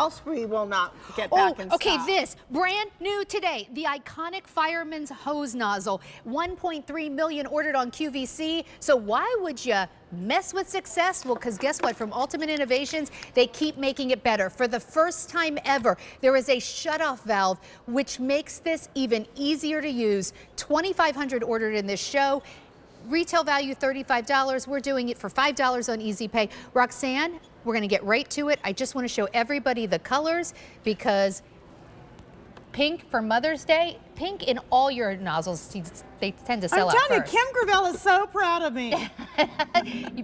else we will not get back in okay, stock. this brand new today, the iconic Fireman's hose nozzle, 1.3 million ordered on QVC. So why would you mess with success? Well, because guess what? From Ultimate Innovations, they keep making it better. For the first time ever, there is a shutoff valve, which makes this even easier to use. 2,500 ordered in this show. Retail value $35. We're doing it for $5 on Easy Pay. Roxanne, we're going to get right to it. I just want to show everybody the colors because pink for Mother's Day, pink in all your nozzles, they tend to sell out I'm telling first. you, Kim Gravel is so proud of me.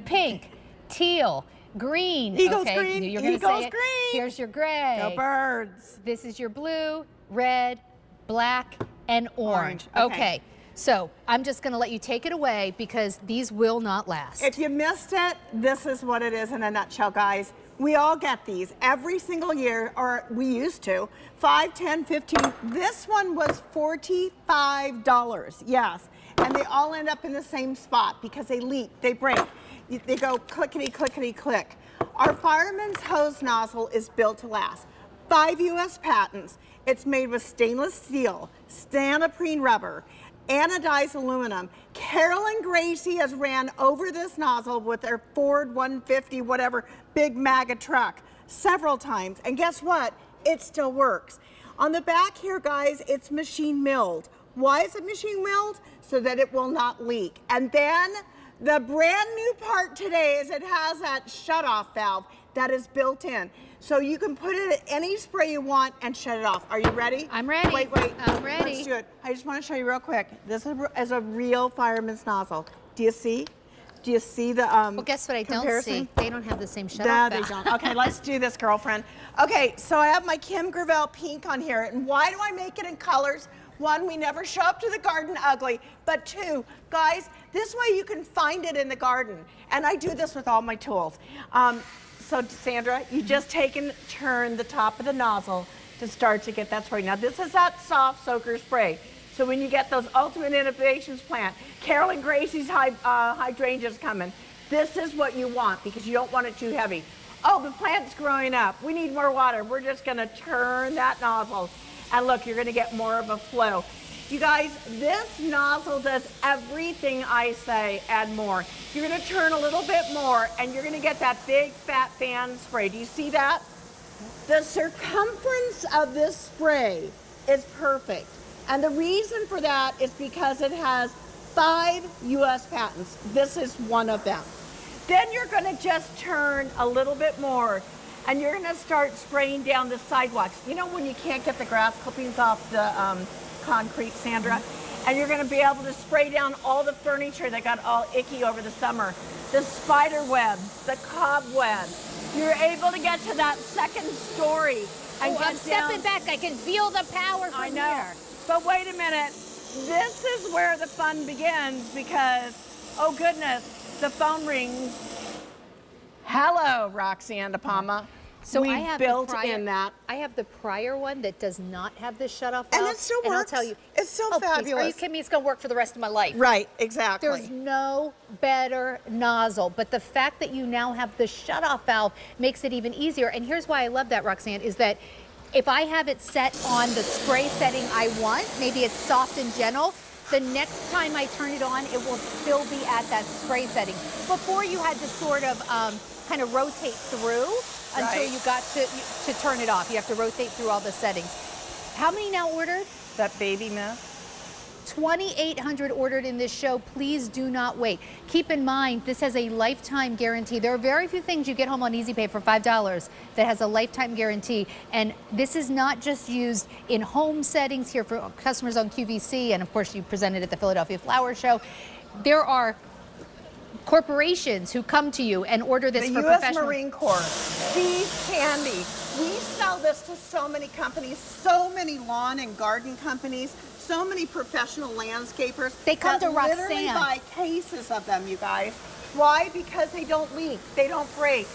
Pink, teal, green. Eagles okay, green, you're gonna Eagles say it. green. Here's your gray. Go birds. This is your blue, red, black, and orange. Okay. So I'm just going to let you take it away because these will not last. If you missed it, this is what it is in a nutshell, guys. We all get these every single year, or we used to. 5, 10, 15. This one was $45, yes. And they all end up in the same spot because they leak, they break. They go clickety, clickety, click. Our Fireman's hose nozzle is built to last. 5 U.S. patents. It's made with stainless steel, stanoprene rubber, anodized aluminum. Carolyn Gracie has ran over this nozzle with their Ford 150, whatever, big MAGA truck several times. And guess what? It still works. On the back here, guys, it's machine milled. Why is it machine milled? So that it will not leak. And then the brand new part today is it has that shutoff valve that is built in. So you can put it in any spray you want and shut it off. Are you ready? I'm ready. Wait. I'm ready. Let's do it. I just want to show you real quick. This is a real Fireman's nozzle. Do you see? Do you see the well, guess what I comparison? don't see? They don't have the same shutoff No, valve. they don't. Okay, let's do this, girlfriend. Okay, so I have my Kim Gravel pink on here. And why do I make it in colors? One, we never show up to the garden ugly. But two, guys, this way you can find it in the garden. And I do this with all my tools. So Sandra, you just take and turn the top of the nozzle to start to get that spray. Now this is that soft soaker spray. So when you get those Ultimate Innovations plant, Carolyn Gracie's hydrangeas coming, this is what you want because you don't want it too heavy. Oh, the plant's growing up. We need more water. We're just gonna turn that nozzle. And look, you're gonna get more of a flow. You guys, this nozzle does everything I say and more. You're gonna turn a little bit more and you're gonna get that big fat fan spray. Do you see that? The circumference of this spray is perfect. And the reason for that is because it has 5 US patents. This is one of them. Then you're gonna just turn a little bit more and you're gonna start spraying down the sidewalks. You know when you can't get the grass clippings off the concrete, Sandra? And you're gonna be able to spray down all the furniture that got all icky over the summer. The spider webs, the cobwebs. You're able to get to that second story and get I'm stepping back. I can feel the power from I know. here. But wait a minute. This is where the fun begins because, oh goodness, the phone rings. Hello, Roxanne DePalma. So we I have built the prior, in that. I have the prior one that does not have the shutoff valve. And it still works. And I'll tell you. It's still oh, fabulous. Please, are you kidding me? It's going to work for the rest of my life. Right, exactly. There's no better nozzle, but the fact that you now have the shutoff valve makes it even easier. And here's why I love that, Roxanne, is that if I have it set on the spray setting I want, maybe it's soft and gentle, the next time I turn it on, it will still be at that spray setting. Before you had to sort of kind of rotate through until you got to turn it off. You have to rotate through all the settings. How many now ordered? That baby mist. 2,800 ordered in this show. Please do not wait. Keep in mind, this has a lifetime guarantee. There are very few things you get home on Easy Pay for $5 that has a lifetime guarantee. And this is not just used in home settings here for customers on QVC. And of course, you presented at the Philadelphia Flower Show. There are corporations who come to you and order this for professional. The U.S. Marine Corps, Steve Candy. We sell this to so many companies, so many lawn and garden companies, so many professional landscapers. They come to Roxanne. Literally buy cases of them, you guys. Why? Because they don't leak, they don't break.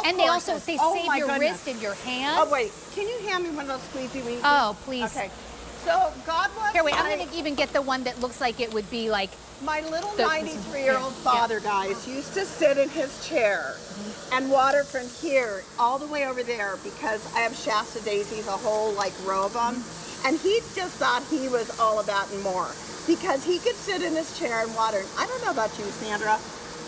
And they also save your wrist and your hand. Oh wait, can you hand me one of those squeezy weezy? Oh please. Okay. So God bless Here, wait, I'm gonna even get the one that looks like it would be like, my little The- 93-year-old yeah. father, guys, used to sit in his chair and water from here all the way over there because I have Shasta daisies, a whole like row of them. And he just thought he was all about and more because he could sit in his chair and water. I don't know about you, Sandra.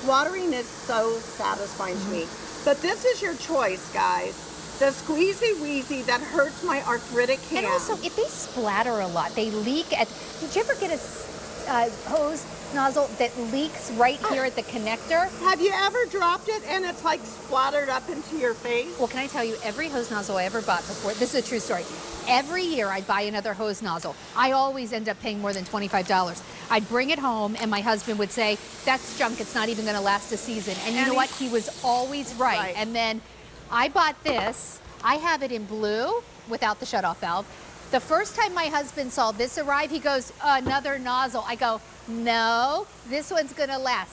Watering is so satisfying to me. But this is your choice, guys. The squeezy wheezy that hurts my arthritic hand. and also if they splatter a lot, they leak at, did you ever get a hose nozzle that leaks right here at the connector? Have you ever dropped it and it's like splattered up into your face? Well, can I tell you, every hose nozzle I ever bought before, this is a true story. Every year I'd buy another hose nozzle. I always end up paying more than $25. I'd bring it home and my husband would say, that's junk, it's not even gonna last a season. And you know what? He was always right. And then I bought this. I have it in blue without the shutoff valve. The first time my husband saw this arrive, he goes, another nozzle. I go, no, this one's gonna last.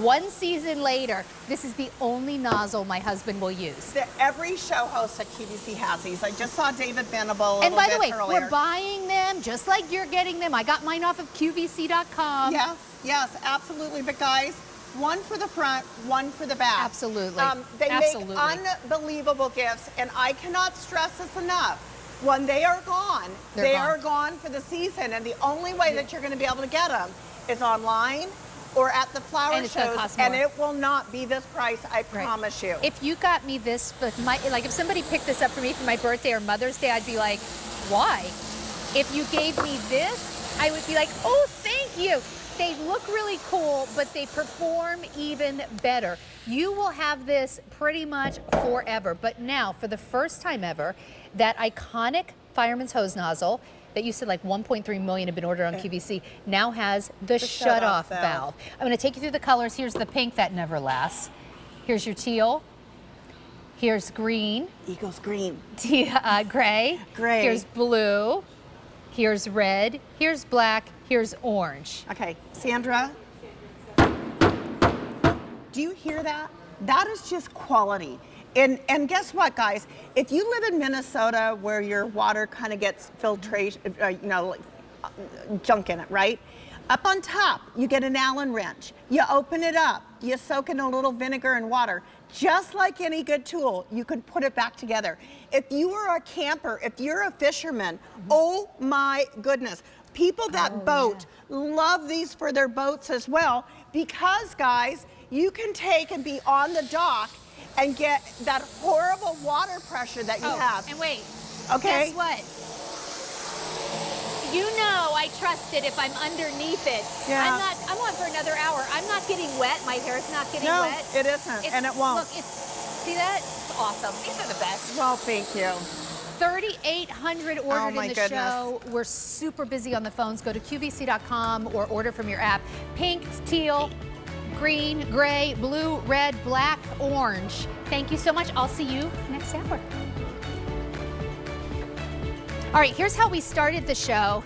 One season later, this is the only nozzle my husband will use. Every show host at QVC has these. I just saw David Venable a And little by bit the way, earlier. we're buying them just like you're getting them. I got mine off of QVC.com. Yes, yes, absolutely. But guys, one for the front, one for the back. Absolutely. They Absolutely. make unbelievable gifts, and I cannot stress this enough. When they are gone, they are gone for the season, and the only way that you're going to be able to get them is online or at the flower And it's gonna shows, cost and more. it will not be this price, I promise you. If you got me this, like if somebody picked this up for me for my birthday or Mother's Day, I'd be like, why? If you gave me this, I would be like, oh, thank you. They look really cool, but they perform even better. You will have this pretty much forever. But now, for the first time ever, that iconic Fireman's hose nozzle that you said like 1.3 million have been ordered on QVC now has the shutoff valve. I'm going to take you through the colors. Here's the pink that never lasts. Here's your teal. Here's green. Eagles green. Gray. Gray. Here's blue. Here's red. Here's black. Here's orange. Okay, Sandra, do you hear that? That is just quality. And guess what, guys? If you live in Minnesota where your water kind of gets filtration, junk in it, right? Up on top, you get an Allen wrench. You open it up, you soak in a little vinegar and water. Just like any good tool, you can put it back together. If you are a camper, if you're a fisherman, oh my goodness. People that boat love these for their boats as well because, guys, you can take and be on the dock and get that horrible water pressure that you have. And wait, okay. Guess what? You know I trust it if I'm underneath it. Yeah. I'm on for another hour. I'm not getting wet. My hair's not getting No, wet. it isn't, and it won't. Look, see that? It's awesome. These are the best. Well, thank you. 3,800 ordered my in the goodness. show. We're super busy on the phones. Go to QVC.com or order from your app. Pink, teal, green, gray, blue, red, black, orange. Thank you so much. I'll see you next hour. All right, here's how we started the show.